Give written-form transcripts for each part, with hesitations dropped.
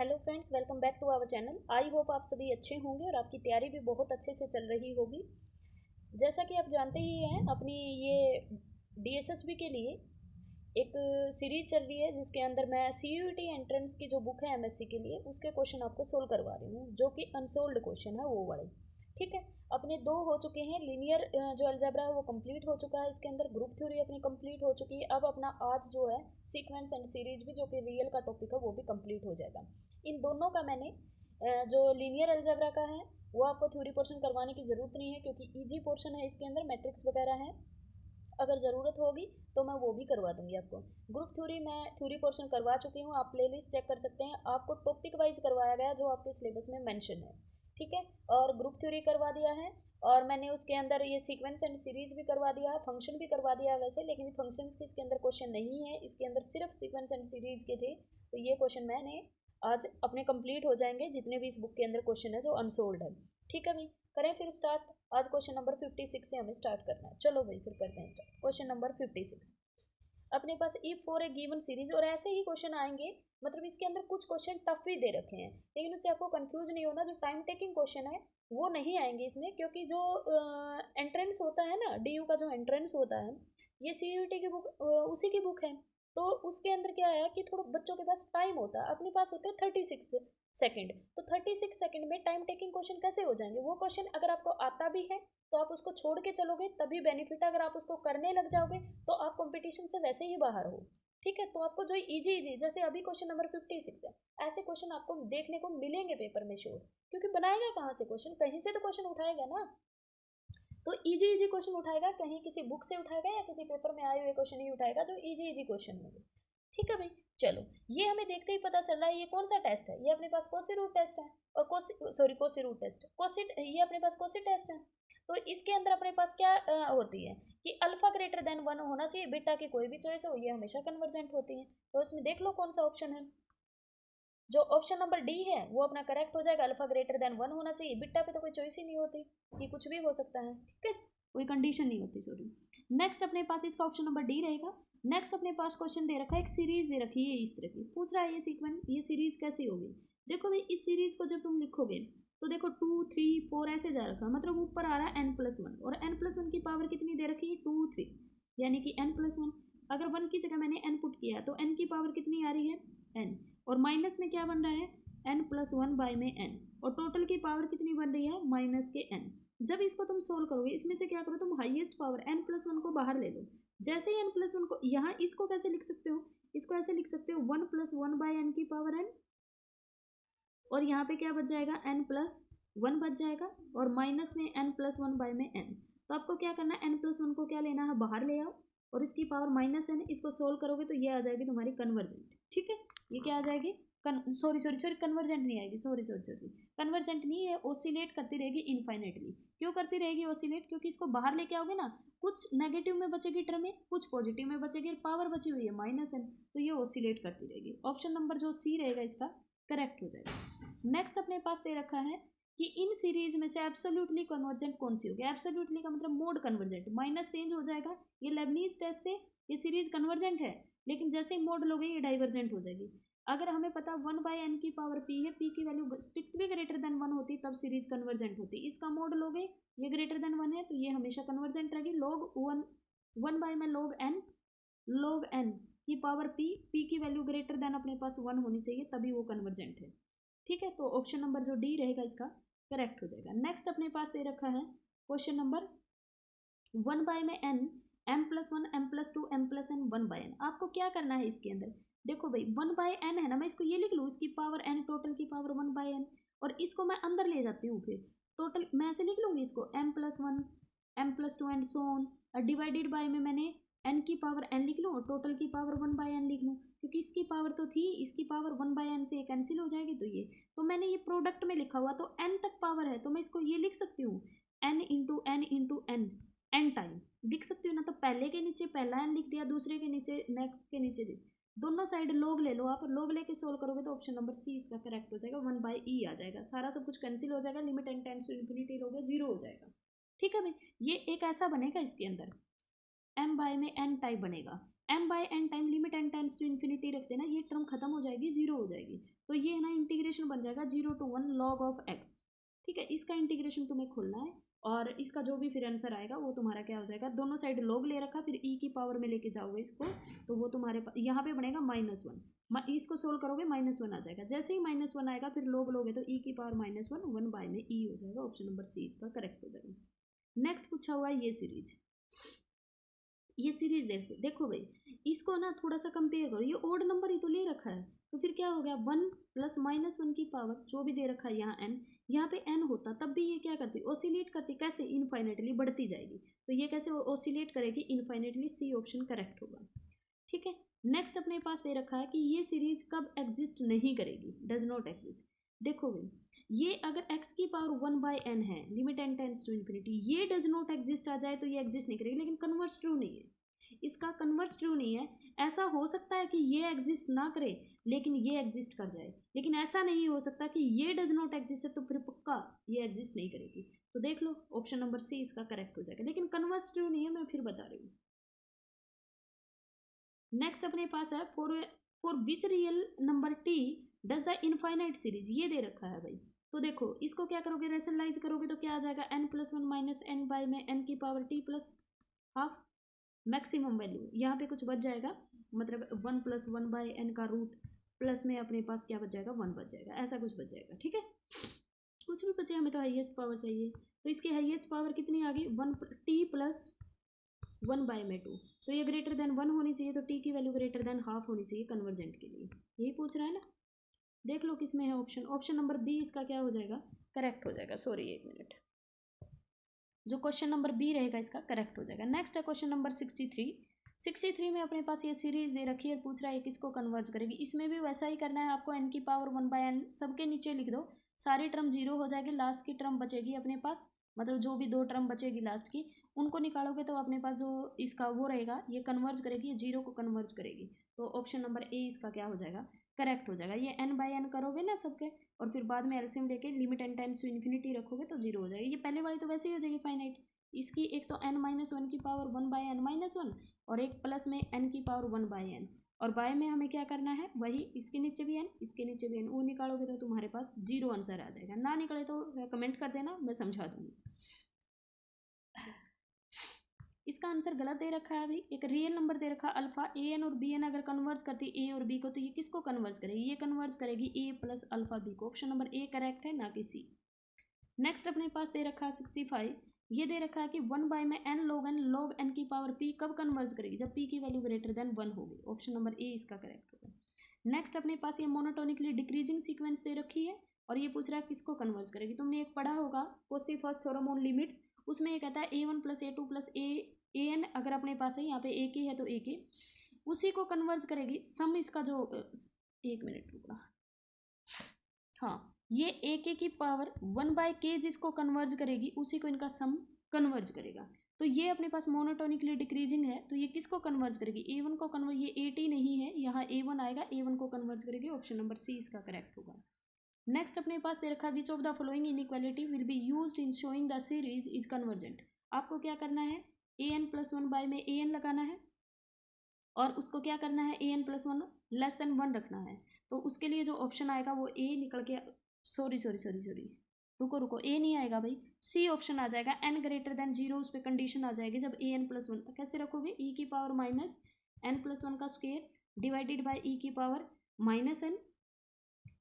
Hello friends, welcome back to our channel. I hope आप सभी अच्छे होंगे और आपकी तैयारी भी बहुत अच्छे से चल रही होगी। जैसा कि आप जानते ही हैं, अपनी ये डीएसएसबी के लिए एक सीरीज चल रही है जिसके अंदर मैं सीयूईटी एंट्रेंस की जो बुक है एमएससी के लिए उसके क्वेश्चन आपको सोल्व करवा रही हूँ, जो कि अनसोल्ड क्वेश्चन है वो वाले। ठीक है। अपने दो हो चुके हैं, लीनियर जो अलजेब्रा है वो कंप्लीट हो चुका है, इसके अंदर ग्रुप थ्योरी अपनी कंप्लीट हो चुकी है। अब अपना आज जो है सीक्वेंस एंड सीरीज भी, जो कि रियल का टॉपिक है, वो भी कंप्लीट हो जाएगा। इन दोनों का मैंने जो लीनियर अलजेब्रा का है वो आपको थ्योरी पोर्शन करवाने की ज़रूरत नहीं है, क्योंकि ईजी पोर्शन है, इसके अंदर मैट्रिक्स वगैरह है। अगर ज़रूरत होगी तो मैं वो भी करवा दूंगी आपको। ग्रुप थ्योरी मैं थ्योरी पोर्शन करवा चुकी हूँ, आप प्लेलिस्ट चेक कर सकते हैं। आपको टॉपिक वाइज करवाया गया जो आपके सिलेबस में मेंशन है। ठीक है। और ग्रुप थ्योरी करवा दिया है, और मैंने उसके अंदर ये सीक्वेंस एंड सीरीज भी करवा दिया है, फंक्शन भी करवा दिया है वैसे, लेकिन फंक्शंस के इसके अंदर क्वेश्चन नहीं है, इसके अंदर सिर्फ सीक्वेंस एंड सीरीज के थे। तो ये क्वेश्चन मैंने आज अपने कंप्लीट हो जाएंगे, जितने भी इस बुक के अंदर क्वेश्चन है जो अनसोल्ड है। ठीक है भाई, करें फिर स्टार्ट। आज क्वेश्चन नंबर 56 से हमें स्टार्ट करना है। चलो भाई फिर करते हैं स्टार्ट। क्वेश्चन नंबर 56 अपने पास if for a given series, और ऐसे ही क्वेश्चन आएंगे। मतलब इसके अंदर कुछ क्वेश्चन टफ भी दे रखे हैं, लेकिन उससे आपको कंफ्यूज नहीं होना। जो टाइम टेकिंग क्वेश्चन है वो नहीं आएंगे इसमें, क्योंकि जो एंट्रेंस होता है ना, डीयू का जो एंट्रेंस होता है, ये सीयूईटी की बुक उसी की बुक है। तो उसके अंदर क्या है कि थोड़ा बच्चों के पास टाइम होता है, अपने पास होते हैं 36 सेकेंड। तो 36 सेकेंड में टाइम टेकिंग क्वेश्चन कैसे हो जाएंगे? वो क्वेश्चन अगर आपको आता भी है तो आप उसको छोड़ के चलोगे तभी बेनिफिट है। अगर आप उसको करने लग जाओगे तो आप कंपटीशन से वैसे ही बाहर हो। ठीक है। तो आपको जो इजी इजी, जैसे अभी क्वेश्चन नंबर 56 है, ऐसे क्वेश्चन आपको देखने को मिलेंगे पेपर में श्योर। क्योंकि बनाएगा कहाँ से क्वेश्चन? कहीं से तो क्वेश्चन उठाएगा ना। तो इजी इजी क्वेश्चन उठाएगा, कहीं किसी बुक से उठाएगा या किसी पेपर में आए हुए क्वेश्चन ही उठाएगा जो इजी इजी क्वेश्चन होंगे। ठीक है भाई। चलो, ये हमें देखते ही पता चल रहा है ये कौन सा टेस्ट है। ये अपने पास कोसी रूट टेस्ट है, और कोसी रूट टेस्ट, कोसी, ये अपने पास कोसी टेस्ट है। तो इसके अंदर अपने पास क्या होती है कि अल्फा ग्रेटर देन 1 होना चाहिए, बीटा की कोई भी चॉइस हो, ये हमेशा कन्वर्जेंट होती है। तो इसमें देख लो कौन सा ऑप्शन है। जो ऑप्शन नंबर डी है वो अपना करेक्ट हो जाएगा। अल्फा ग्रेटर देन 1 होना चाहिए, बीटा पे तो कोई चॉइस ही नहीं होती, कि कुछ भी हो सकता है। ठीक है, कोई कंडीशन नहीं होती, सॉरी। नेक्स्ट अपने पास इसका ऑप्शन नंबर डी रहेगा। नेक्स्ट अपने पास क्वेश्चन दे रखा है, एक सीरीज दे रखी है इस तरह की, पूछ रहा है ये सीक्वेंस, ये सीरीज कैसी होगी। देखो भाई, इस सीरीज को जब तुम लिखोगे तो देखो 2 3 4 ऐसे जा रखा है, मतलब ऊपर आ रहा है n+1, और n+1 की पावर कितनी दे रखी है? 2 3, यानी कि n+1। अगर 1 की जगह मैंने n पुट किया तो n की पावर कितनी आ रही है? n। और माइनस में क्या बन रहा है? n+1/n। और टोटल की पावर कितनी बन रही है? माइनस के n। जब इसको तुम सोल्व करोगे, इसमें से क्या करो तुम, हाईएस्ट पावर n+1 को बाहर ले लो। जैसे ही n+1 को, यहाँ इसको कैसे लिख सकते हो? इसको ऐसे लिख सकते हो 1+1/n की पावर n, और यहाँ पे क्या बच जाएगा? n+1 बच जाएगा, और माइनस में n+1/n। तो आपको क्या करना है, n+1 को क्या लेना है? बाहर ले आओ, और इसकी पावर -n, इसको सोल्व करोगे तो ये आ जाएगी तुम्हारी कन्वर्जेंट। ठीक है, ये क्या आ जाएगी? सॉरी सॉरी सॉरी, कन्वर्जेंट नहीं आएगी, सॉरी सॉरी सॉरी, कन्वर्जेंट नहीं है, ओसिलेट करती रहेगी इनफाइनेटली। क्यों करती रहेगी ओसिलेट? क्योंकि इसको बाहर लेके आओगे ना, कुछ नेगेटिव में बचेगी टर्म में, कुछ पॉजिटिव में बचेगी, पावर बची हुई है -n, तो ये ओसिलेट करती रहेगी। ऑप्शन नंबर जो सी रहेगा इसका करेक्ट हो जाएगा। नेक्स्ट अपने पास दे रखा है कि इन सीरीज में से एब्सोल्युटली कन्वर्जेंट कौन सी होगी। एब्सोल्युटली का मतलब मोड कन्वर्जेंट, माइनस चेंज हो जाएगा। ये लेबनीज टेस्ट से ये सीरीज कन्वर्जेंट है, लेकिन जैसे ही मोड लोगे ये डाइवर्जेंट हो जाएगी। अगर हमें पता 1/n की पावर p है, p की वैल्यू स्ट्रिक्टली ग्रेटर देन 1 होती तब सीरीज कन्वर्जेंट होती। इसका मोड लोगे, ये ग्रेटर देन 1 है तो ये हमेशा कन्वर्जेंट रहेगी। log 1 में log n की पावर p की वैल्यू ग्रेटर देन अपने पास 1 होनी चाहिए, तभी वो कन्वर्जेंट है। ठीक है, तो ऑप्शन नंबर जो डी रहेगा इसका करेक्ट हो जाएगा। नेक्स्ट अपने पास दे रखा है question number 1/n, m+1 m+2 m+n 1/n। आपको क्या करना है इसके अंदर? देखो भाई 1/n है ना, मैं इसको ये लिख लूँ, इसकी पावर n, टोटल की पावर 1/n, और इसको मैं अंदर ले जाती हूँ। फिर टोटल मैं ऐसे लिख लूँगी इसको m+1 m+2 and so on, और डिवाइडेड बाय में मैंने n की पावर n लिख लूँ और टोटल की पावर 1/n लिख लूँ, क्योंकि इसकी पावर तो थी, इसकी पावर 1/n से कैंसिल हो जाएगी। तो ये, तो मैंने ये प्रोडक्ट में लिखा हुआ, तो n तक पावर है तो मैं इसको ये लिख सकती हूँ, n n टाइम लिख सकती हूँ ना। तो पहले के नीचे पहला n लिख दिया, दूसरे के नीचे नेक्स्ट के नीचे दिस, दोनों साइड लोग ले लो आप, लोग लेके सोल्व करोगे तो ऑप्शन नंबर सी इसका करेक्ट हो जाएगा। 1/e आ जाएगा, सारा सब कुछ कैंसिल हो जाएगा, limit n tends to infinity लोगे 0 हो जाएगा। ठीक है भाई, ये एक ऐसा बनेगा इसके अंदर m बाय में n टाइप बनेगा। m by N time limit N tends to infinity रखते ना, ये टर्म खत्म हो जाएगी, जीरो हो जाएगी। तो ये है ना इंटीग्रेशन बन जाएगा 0 to 1 log ऑफ एक्स। ठीक है, इसका इंटीग्रेशन तुम्हें खोलना है और इसका जो भी फिर आंसर आएगा वो तुम्हारा क्या हो जाएगा, दोनों साइड log ले रखा, फिर e की पावर में लेके जाओगे इसको, तो वो तुम्हारे यहाँ पे बनेगा -1, इसको सोल्व करोगे -1 आ जाएगा। जैसे ही -1 आएगा फिर log लोगे तो e की पावर -1 1 बाय में e हो जाएगा। ऑप्शन नंबर सी इसका करेक्ट हो जाएगा। नेक्स्ट पूछा हुआ है ये सीरीज देखो भाई, इसको ना थोड़ा सा कंपेयर करो, ये ओड नंबर ही तो ले रखा है, तो फिर क्या हो गया 1 प्लस -1 की पावर जो भी दे रखा है यहाँ n, यहाँ पे n होता तब भी ये क्या करती, ओसिलेट करती, कैसे, इनफाइनेटली बढ़ती जाएगी। तो ये कैसे ओसिलेट करेगी, इनफाइनेटली, सी ऑप्शन करेक्ट होगा। ठीक है, नेक्स्ट अपने पास दे रखा है कि ये सीरीज कब एग्जिस्ट नहीं करेगी, डज नॉट एग्जिस्ट। देखो भाई, ये अगर x की पावर 1 बाय n है, limit n tends to infinity, ये डज नॉट एग्जिस्ट आ जाए तो ये एग्जिस्ट नहीं करेगी, लेकिन कन्वर्स ट्रू नहीं है, इसका कन्वर्स ट्रू नहीं है। ऐसा हो सकता है कि ये एग्जिस्ट ना करे लेकिन ये एग्जिस्ट कर जाए, लेकिन ऐसा नहीं हो सकता कि ये डज नॉट एग्जिस्ट है तो फिर पक्का ये एग्जिस्ट नहीं करेगी। तो देख लो ऑप्शन नंबर सी इसका करेक्ट हो जाएगा, लेकिन कन्वर्स ट्रू नहीं है, मैं फिर बता रही हूँ। नेक्स्ट अपने पास है for which real number T does the infinite series, ये दे रखा है भाई। तो देखो इसको क्या करोगे, रेशनलाइज करोगे तो क्या आ जाएगा, n+1 माइनस एन बाई में n की power t plus half, maximum value यहाँ पे कुछ बच जाएगा, मतलब 1 + 1 बाई एन का रूट प्लस में अपने पास क्या बच जाएगा, 1 बच जाएगा, ऐसा कुछ बच जाएगा। ठीक है, कुछ भी बचे, हमें तो हाईएस्ट पावर चाहिए, तो इसकी हाईएस्ट पावर कितनी आ गई, 1 t प्लस 1 बाई में 2, तो ये ग्रेटर देन 1 होनी चाहिए, तो t की वैल्यू ग्रेटर देन हाफ होनी चाहिए कन्वर्जेंट के लिए, यही पूछ रहा है ना। देख लो किस में है ऑप्शन, ऑप्शन नंबर बी इसका क्या हो जाएगा, करेक्ट हो जाएगा। सॉरी एक मिनट, जो क्वेश्चन नंबर बी रहेगा इसका करेक्ट हो जाएगा। नेक्स्ट है क्वेश्चन नंबर 63 में अपने पास ये सीरीज दे रखी है, पूछ रहा है किसको कन्वर्ज करेगी। इसमें भी वैसा ही करना है आपको, n की पावर 1 बाय n सबके नीचे लिख दो, सारी टर्म जीरो हो जाएगी, लास्ट की टर्म बचेगी अपने पास, मतलब जो भी 2 टर्म बचेगी लास्ट की उनको निकालोगे तो अपने पास जो इसका वो रहेगा ये कन्वर्ज करेगी, जीरो को कन्वर्ज करेगी। तो ऑप्शन नंबर ए इसका क्या हो जाएगा, करेक्ट हो जाएगा। ये n बाय n करोगे ना सबके, और फिर बाद में एलसीएम लेके limit n tends to infinity रखोगे तो जीरो हो जाएगी। ये पहले वाली तो वैसे ही हो जाएगी फाइनाइट, इसकी एक तो n-1 की पावर 1 बाय n-1 और एक प्लस में n की पावर 1 बाय n, और बाय में हमें क्या करना है, वही इसके नीचे भी n इसके नीचे भी n, वो निकालोगे तो तुम्हारे पास जीरो आंसर आ जाएगा। ना निकले तो कमेंट कर देना, मैं समझा दूंगी। इसका आंसर गलत दे रखा है अभी, एक रियल नंबर दे रखा है अल्फा, ए एन और बी एन अगर कन्वर्ज करती है ए और बी को तो ये किसको कन्वर्ज करेगी, ये कन्वर्ज करेगी ए प्लस अल्फा बी को। ऑप्शन नंबर ए करेक्ट है, ना कि सी। नेक्स्ट अपने पास दे रखा है 65, ये दे रखा है कि 1 बाय में n log n की पावर p कब कन्वर्ज करेगी, जब p की वैल्यू ग्रेटर देन 1 होगी। ऑप्शन नंबर ए इसका करेक्ट होगा। नेक्स्ट अपने पास ये मोनोटोनिकली डिक्रीजिंग सीक्वेंस दे रखी है और ये पूछ रहा है किसको कन्वर्ज करेगी। तुमने एक पढ़ा होगा Cauchy first theorem on limits, उसमें ये कहता है a1 + a2 + an अगर अपने पास है, यहाँ पे a की है तो a की, उसी को कन्वर्ज करेगी। सम इसका जो एक मिनट रुकना, हाँ ये ए के की पावर 1 बाय के जिसको कन्वर्ज करेगी उसी को इनका सम कन्वर्ज करेगा। तो ये अपने पास मोनोटोनिकली डिक्रीजिंग है तो ये किसको कन्वर्ज करेगी, ए1 को कन्वर्ज, ये ए टी नहीं है यहाँ ए1 आएगा, ए1 को कन्वर्ज करेगी। ऑप्शन नंबर सी इसका करेक्ट होगा। नेक्स्ट अपने पास दे रखा है which of the following inequality will be used in showing the series is convergent. आपको क्या करना है, an+1 बाय में an लगाना है और उसको क्या करना है, an+1 लेस देन 1 रखना है। तो उसके लिए जो ऑप्शन आएगा वो ए निकल के, सॉरी रुको ए नहीं आएगा भाई, सी ऑप्शन आ जाएगा, n ग्रेटर देन 0 उस पर कंडीशन आ जाएगी जब an+1। कैसे रखोगे, e की पावर माइनस n+1 का स्क्वायर डिवाइडेड बाय e की पावर -n।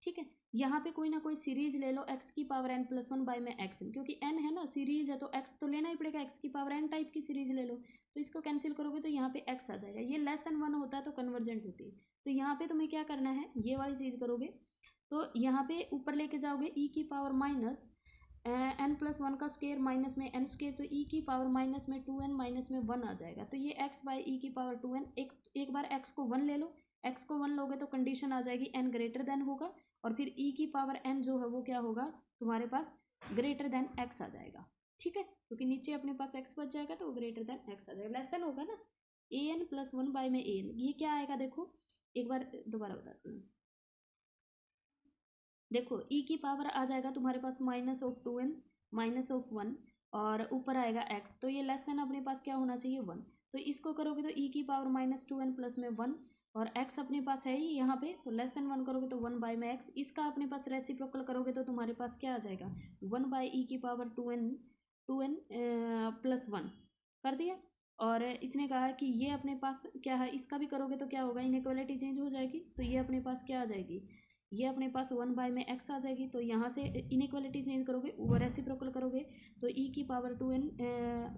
ठीक है, यहाँ पे कोई ना कोई सीरीज ले लो x की पावर n+1 बाय में xn, क्योंकि n है ना सीरीज है तो x तो लेना ही पड़ेगा, x की पावर n टाइप की सीरीज ले लो, तो इसको कैंसिल करोगे तो यहाँ पे x आ जाएगा। ये लेस देन 1 होता है तो कन्वर्जेंट होती है, तो यहाँ पे तुम्हें क्या करना है, ये वाली चीज़ करोगे तो यहाँ पे ऊपर लेके जाओगे e की पावर माइनस n+1 का स्क्वायर माइनस में n स्क्वायर, तो e की पावर माइनस में 2n माइनस में 1 आ जाएगा। तो ये x बाई e की पावर 2n, एक बार x को 1 ले लो, x को 1 लोगे तो कंडीशन आ जाएगी n ग्रेटर देन होगा, और फिर e की पावर n जो है वो क्या होगा तुम्हारे पास, ग्रेटर देन x आ जाएगा। ठीक है, क्योंकि नीचे अपने पास x बच जाएगा तो ग्रेटर देन x आ जाएगा, लेस देन होगा ना, an+1 बाय में an, ये क्या आएगा देखो एक बार दोबारा बताती हूँ। देखो e की पावर आ जाएगा तुम्हारे पास -2n -1 और ऊपर आएगा x, तो ये लेस देन अपने पास क्या होना चाहिए 1, तो इसको करोगे तो e की पावर -2n प्लस में 1, और x अपने पास है ही यहाँ पे, तो लेस देन 1 करोगे तो 1 बाई में x, इसका अपने पास रेसिप्रोकल करोगे तो तुम्हारे पास क्या आ जाएगा 1 बाई ई की पावर 2n प्लस 1 कर दिया। और इसने कहा कि ये अपने पास क्या है, इसका भी करोगे तो क्या होगा, इनइक्वालिटी चेंज हो जाएगी, तो ये अपने पास क्या आ जाएगी, ये अपने पास 1 बाई में x आ जाएगी। तो यहाँ से इनइक्वालिटी चेंज करोगे, रेसिप्रोकल करोगे तो e की पावर 2n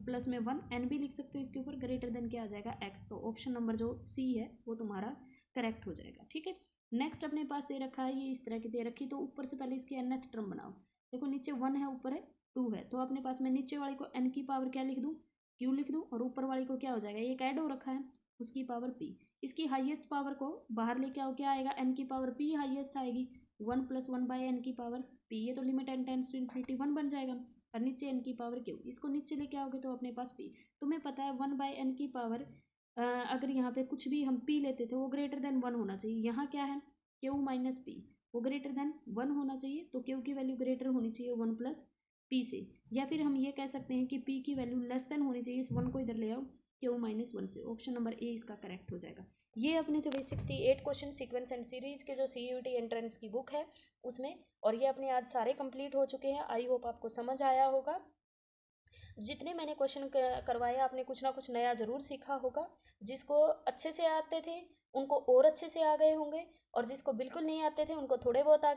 प्लस में 1, n भी लिख सकते हो इसके ऊपर, ग्रेटर देन क्या आ जाएगा x। तो ऑप्शन नंबर जो सी है वो तुम्हारा करेक्ट हो जाएगा। ठीक है, नेक्स्ट अपने पास दे रखा है, ये इस तरह की दे रखी, तो ऊपर से पहले इसकी nth टर्म बनाओ। देखो नीचे 1 है, ऊपर है 2 है, तो अपने पास में नीचे वाले को n की पावर क्या लिख दूँ, q लिख दूँ, और ऊपर वाले को क्या हो जाएगा, ये ऐड हो रखा है, उसकी पावर p। इसकी हाईएस्ट पावर को बाहर लेके आओ, क्या आएगा, n की पावर p हाईएस्ट आएगी, 1 प्लस 1 बाई एन की पावर p, ये तो limit n tends to infinity 1 बन जाएगा, और नीचे n की पावर q, इसको नीचे लेके आओगे तो अपने पास p। तुम्हें पता है 1 बाई एन की पावर अगर यहाँ पे कुछ भी हम p लेते थे वो ग्रेटर देन 1 होना चाहिए, यहाँ क्या है q माइनस p, वो ग्रेटर देन 1 होना चाहिए, तो q की वैल्यू ग्रेटर होनी चाहिए 1 प्लस p से, या फिर हम ये कह सकते हैं कि p की वैल्यू लेस देन होनी चाहिए, इस 1 को इधर ले आओ q माइनस 1 से। ऑप्शन नंबर ए इसका करेक्ट हो जाएगा। ये अपने थे भाई 68 क्वेश्चन सीक्वेंस एंड सीरीज के जो CUET एंट्रेंस की बुक है उसमें, और ये अपने आज सारे कंप्लीट हो चुके हैं। आई होप आपको समझ आया होगा। जितने मैंने क्वेश्चन करवाए आपने कुछ ना कुछ नया ज़रूर सीखा होगा। जिसको अच्छे से आते थे उनको और अच्छे से आ गए होंगे, और जिसको बिल्कुल नहीं आते थे उनको थोड़े बहुत आ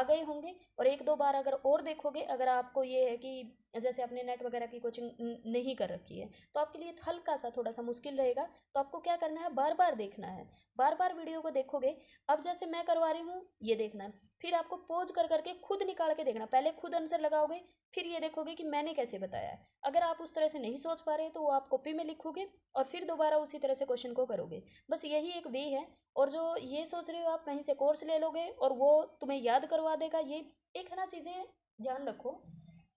गए होंगे। और एक दो बार अगर और देखोगे, अगर आपको ये है कि जैसे आपने नेट वगैरह की कोचिंग नहीं कर रखी है तो आपके लिए हल्का सा थोड़ा सा मुश्किल रहेगा। तो आपको क्या करना है, बार बार देखना है, बार बार वीडियो को देखोगे। अब जैसे मैं करवा रही हूँ ये देखना है, फिर आपको पोज कर करके खुद निकाल के देखना, पहले खुद आंसर लगाओगे, फिर ये देखोगे कि मैंने कैसे बताया है। अगर आप उस तरह से नहीं सोच पा रहे तो वो आप कॉपी में लिखोगे और फिर दोबारा उसी तरह से क्वेश्चन को करोगे। बस यही एक वे है। और जो ये सोच रहे हो आप कहीं से कोर्स ले लोगे और वो तुम्हें याद करवा देगा, ये एक है ना, चीज़ें ध्यान रखो।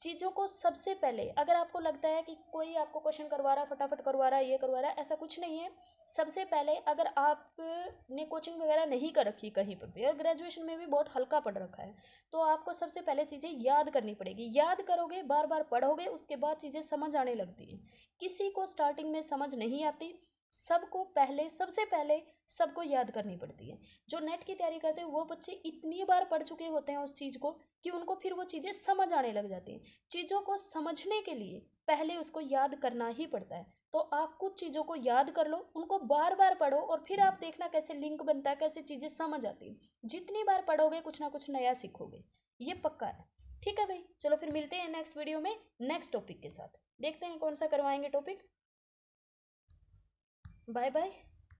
चीज़ों को सबसे पहले, अगर आपको लगता है कि कोई आपको क्वेश्चन करवा रहा है, फटाफट करवा रहा है, ये करवा रहा है, ऐसा कुछ नहीं है। सबसे पहले अगर आपने कोचिंग वगैरह नहीं कर रखी कहीं पर भी, और ग्रेजुएशन में भी बहुत हल्का पढ़ रखा है, तो आपको सबसे पहले चीज़ें याद करनी पड़ेगी। याद करोगे, बार बार पढ़ोगे, उसके बाद चीज़ें समझ आने लगती हैं। किसी को स्टार्टिंग में समझ नहीं आती, सबको पहले, सबसे पहले सबको याद करनी पड़ती है। जो नेट की तैयारी करते हैं वो बच्चे इतनी बार पढ़ चुके होते हैं उस चीज़ को कि उनको फिर वो चीज़ें समझ आने लग जाती हैं। चीज़ों को समझने के लिए पहले उसको याद करना ही पड़ता है। तो आप कुछ चीज़ों को याद कर लो, उनको बार बार पढ़ो, और फिर आप देखना कैसे लिंक बनता है, कैसे चीज़ें समझ आती हैं। जितनी बार पढ़ोगे कुछ ना कुछ नया सीखोगे, ये पक्का है। ठीक है भाई, चलो फिर मिलते हैं नेक्स्ट वीडियो में नेक्स्ट टॉपिक के साथ। देखते हैं कौन सा करवाएंगे टॉपिक। Bye bye.